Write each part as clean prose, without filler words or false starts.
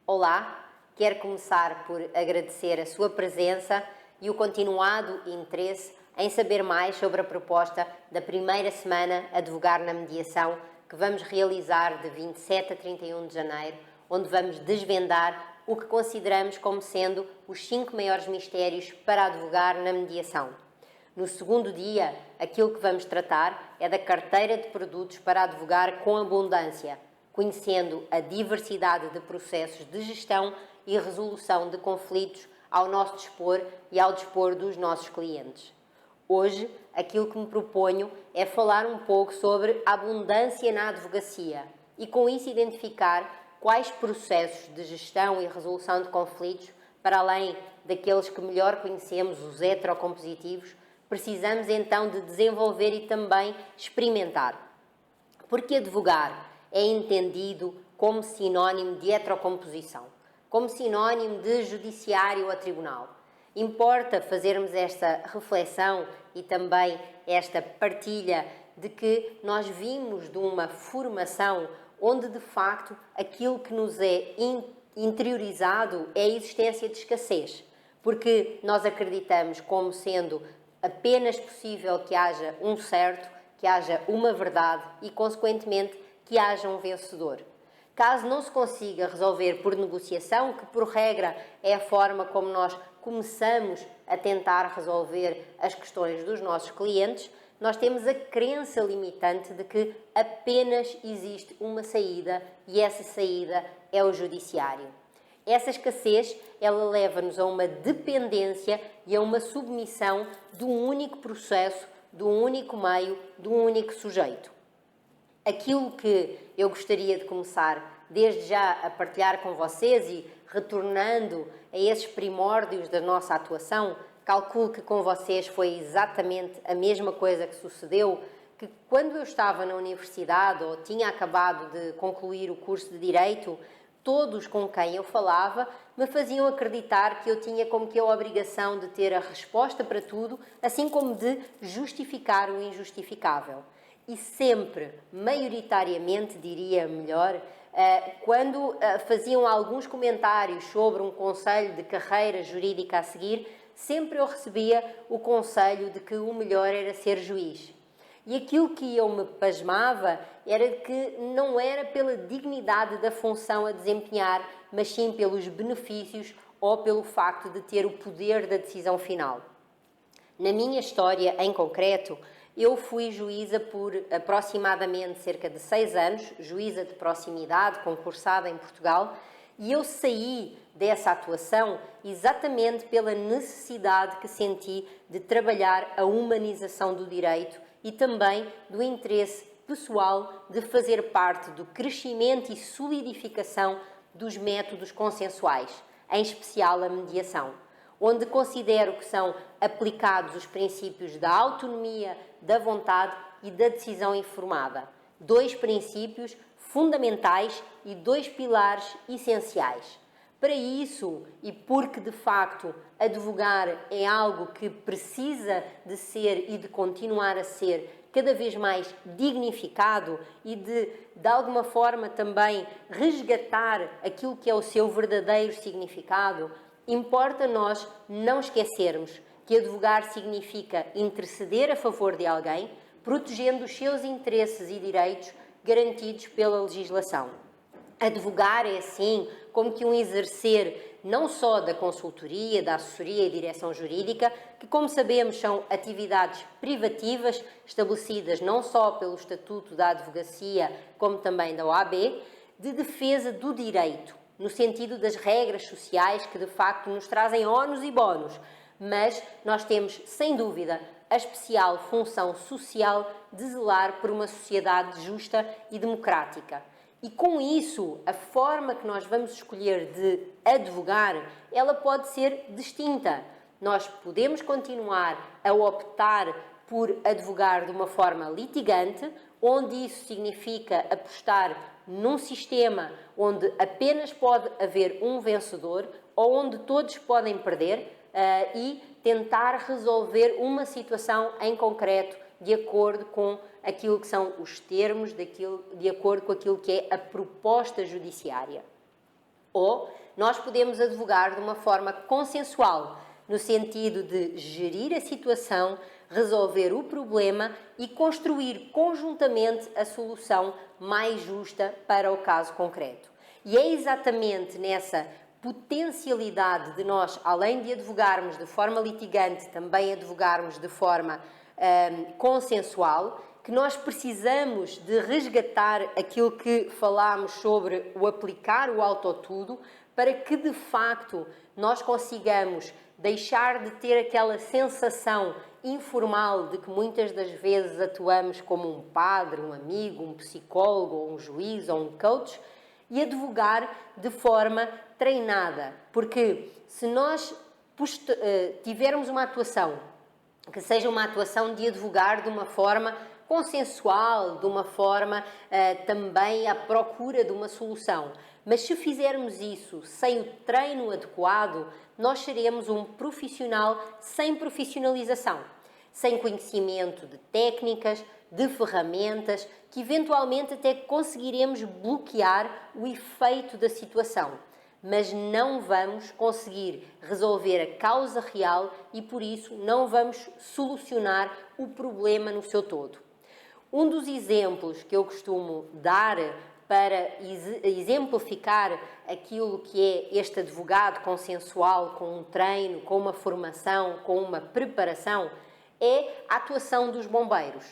Olá, quero começar por agradecer a sua presença e o continuado interesse em saber mais sobre a proposta da primeira semana Advogar na Mediação, que vamos realizar de 27 a 31 de janeiro, onde vamos desvendar o que consideramos como sendo os 5 maiores mistérios para advogar na mediação. No segundo dia, aquilo que vamos tratar é da carteira de produtos para advogar com abundância, conhecendo a diversidade de processos de gestão e resolução de conflitos ao nosso dispor e ao dispor dos nossos clientes. Hoje, aquilo que me proponho é falar um pouco sobre a abundância na advocacia e, com isso, identificar quais processos de gestão e resolução de conflitos, para além daqueles que melhor conhecemos, os heterocompositivos, precisamos então de desenvolver e também experimentar. Porque advogar é entendido como sinónimo de heterocomposição, como sinónimo de judiciário a tribunal. Importa fazermos esta reflexão e também esta partilha de que nós vimos de uma formação onde, de facto, aquilo que nos é interiorizado é a existência de escassez, porque nós acreditamos como sendo apenas possível que haja um certo, que haja uma verdade e, consequentemente, que haja um vencedor. Caso não se consiga resolver por negociação, que por regra é a forma como nós começamos a tentar resolver as questões dos nossos clientes, nós temos a crença limitante de que apenas existe uma saída e essa saída é o judiciário. Essa escassez, ela leva-nos a uma dependência e a uma submissão de um único processo, de um único meio, de um único sujeito. Aquilo que eu gostaria de começar desde já a partilhar com vocês e retornando a esses primórdios da nossa atuação, calculo que com vocês foi exatamente a mesma coisa que sucedeu, que quando eu estava na universidade ou tinha acabado de concluir o curso de Direito, todos com quem eu falava me faziam acreditar que eu tinha como que a obrigação de ter a resposta para tudo, assim como de justificar o injustificável. E sempre, maioritariamente, diria melhor, quando faziam alguns comentários sobre um conselho de carreira jurídica a seguir, sempre eu recebia o conselho de que o melhor era ser juiz. E aquilo que eu me pasmava era que não era pela dignidade da função a desempenhar, mas sim pelos benefícios ou pelo facto de ter o poder da decisão final. Na minha história, em concreto, eu fui juíza por aproximadamente cerca de 6 anos, juíza de proximidade, concursada em Portugal, e eu saí dessa atuação exatamente pela necessidade que senti de trabalhar a humanização do direito e também do interesse pessoal de fazer parte do crescimento e solidificação dos métodos consensuais, em especial a mediação, onde considero que são aplicados os princípios da autonomia, da vontade e da decisão informada. 2 princípios fundamentais e 2 pilares essenciais. Para isso, e porque de facto advogar é algo que precisa de ser e de continuar a ser cada vez mais dignificado e de alguma forma também resgatar aquilo que é o seu verdadeiro significado, importa nós não esquecermos que advogar significa interceder a favor de alguém, protegendo os seus interesses e direitos garantidos pela legislação. Advogar é, assim, como que um exercer não só da consultoria, da assessoria e direção jurídica, que, como sabemos, são atividades privativas estabelecidas não só pelo Estatuto da Advocacia, como também da OAB, de defesa do direito, no sentido das regras sociais que, de facto, nos trazem ónus e bónus, mas nós temos, sem dúvida, a especial função social de zelar por uma sociedade justa e democrática. E com isso, a forma que nós vamos escolher de advogar, ela pode ser distinta. Nós podemos continuar a optar por advogar de uma forma litigante, onde isso significa apostar num sistema onde apenas pode haver um vencedor ou onde todos podem perder e tentar resolver uma situação em concreto de acordo com aquilo que são os termos, de acordo com aquilo que é a proposta judiciária. Ou nós podemos advogar de uma forma consensual, no sentido de gerir a situação, resolver o problema e construir conjuntamente a solução mais justa para o caso concreto. E é exatamente nessa potencialidade de nós, além de advogarmos de forma litigante, também advogarmos de forma consensual, que nós precisamos de resgatar aquilo que falámos sobre o aplicar o auto-tudo, para que de facto nós consigamos deixar de ter aquela sensação informal de que muitas das vezes atuamos como um padre, um amigo, um psicólogo, ou um juiz ou um coach, e advogar de forma treinada. Porque se nós tivermos uma atuação que seja uma atuação de advogar de uma forma consensual, de uma forma também à procura de uma solução, mas se fizermos isso sem o treino adequado, nós seremos um profissional sem profissionalização, sem conhecimento de técnicas, de ferramentas, que eventualmente até conseguiremos bloquear o efeito da situação, mas não vamos conseguir resolver a causa real e, por isso, não vamos solucionar o problema no seu todo. Um dos exemplos que eu costumo dar para exemplificar aquilo que é este advogado consensual, com um treino, com uma formação, com uma preparação, é a atuação dos bombeiros.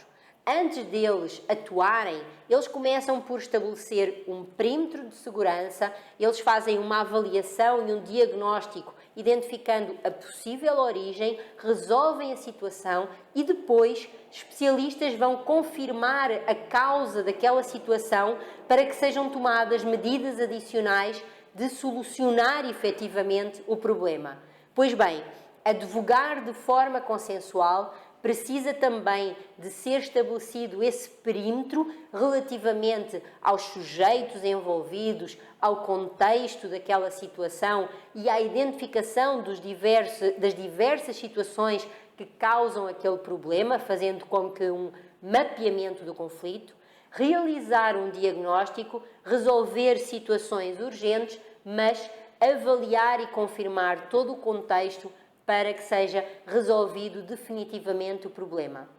Antes deles atuarem, eles começam por estabelecer um perímetro de segurança, eles fazem uma avaliação e um diagnóstico, identificando a possível origem, resolvem a situação e depois especialistas vão confirmar a causa daquela situação para que sejam tomadas medidas adicionais de solucionar efetivamente o problema. Pois bem, advogar de forma consensual precisa também de ser estabelecido esse perímetro relativamente aos sujeitos envolvidos, ao contexto daquela situação e à identificação das diversas situações que causam aquele problema, fazendo com que um mapeamento do conflito, realizar um diagnóstico, resolver situações urgentes, mas avaliar e confirmar todo o contexto para que seja resolvido definitivamente o problema.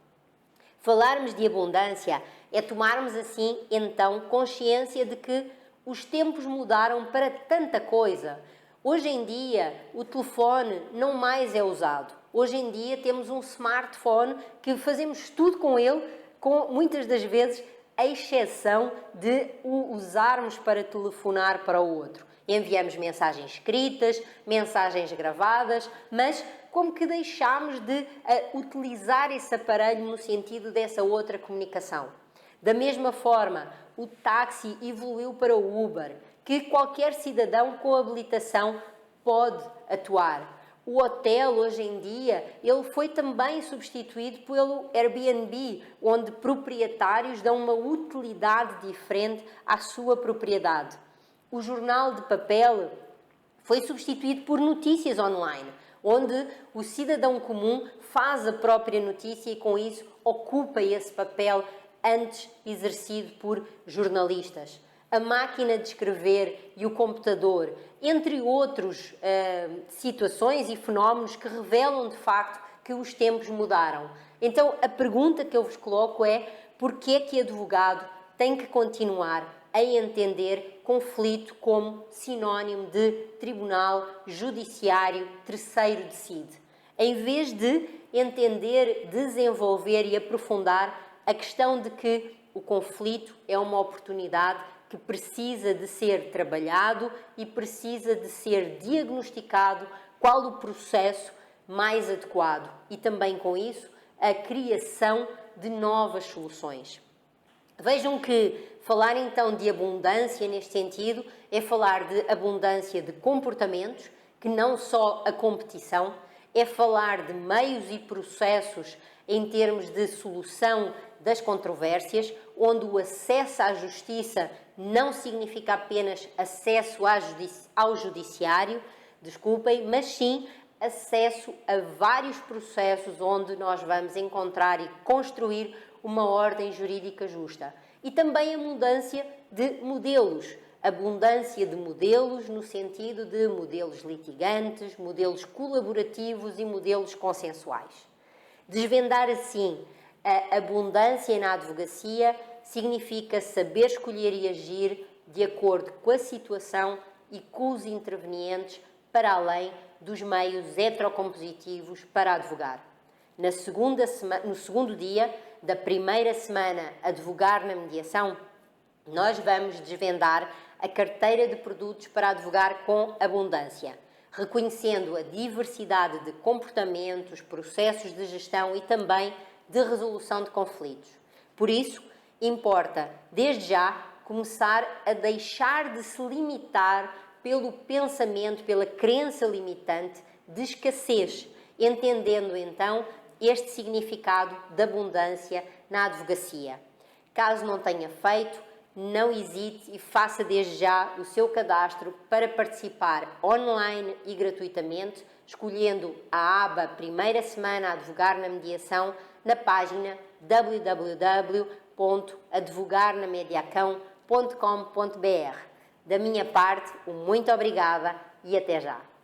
Falarmos de abundância é tomarmos assim, então, consciência de que os tempos mudaram para tanta coisa. Hoje em dia, o telefone não mais é usado. Hoje em dia temos um smartphone que fazemos tudo com ele, com muitas das vezes a exceção de o usarmos para telefonar para o outro. Enviamos mensagens escritas, mensagens gravadas, mas como que deixamos de utilizar esse aparelho no sentido dessa outra comunicação. Da mesma forma, o táxi evoluiu para o Uber, que qualquer cidadão com habilitação pode atuar. O hotel, hoje em dia, ele foi também substituído pelo Airbnb, onde proprietários dão uma utilidade diferente à sua propriedade. O jornal de papel foi substituído por notícias online, onde o cidadão comum faz a própria notícia e, com isso, ocupa esse papel antes exercido por jornalistas. A máquina de escrever e o computador, entre outras situações e fenómenos que revelam, de facto, que os tempos mudaram. Então, a pergunta que eu vos coloco é: porquê é que advogado tem que continuar a entender conflito como sinónimo de tribunal, judiciário, terceiro decide, em vez de entender, desenvolver e aprofundar a questão de que o conflito é uma oportunidade que precisa de ser trabalhado e precisa de ser diagnosticado qual o processo mais adequado e também com isso a criação de novas soluções. Vejam que falar então de abundância neste sentido é falar de abundância de comportamentos, que não só a competição, é falar de meios e processos em termos de solução das controvérsias, onde o acesso à justiça não significa apenas acesso ao judiciário, mas sim acesso a vários processos onde nós vamos encontrar e construir uma ordem jurídica justa. E também a mudança de modelos. abundância de modelos no sentido de modelos litigantes, modelos colaborativos e modelos consensuais. Desvendar assim a abundância na advocacia significa saber escolher e agir de acordo com a situação e com os intervenientes para além dos meios heterocompositivos para advogar. No segundo dia da primeira semana Advogar na Mediação, nós vamos desvendar a carteira de produtos para advogar com abundância, reconhecendo a diversidade de comportamentos, processos de gestão e também de resolução de conflitos. Por isso, importa, desde já, começar a deixar de se limitar pelo pensamento, pela crença limitante de escassez, entendendo então este significado de abundância na advocacia. Caso não tenha feito, não hesite e faça desde já o seu cadastro para participar online e gratuitamente, escolhendo a aba Primeira Semana a Advogar na Mediação na página www.advogarnamediacão.com.br. Da minha parte, um muito obrigada e até já!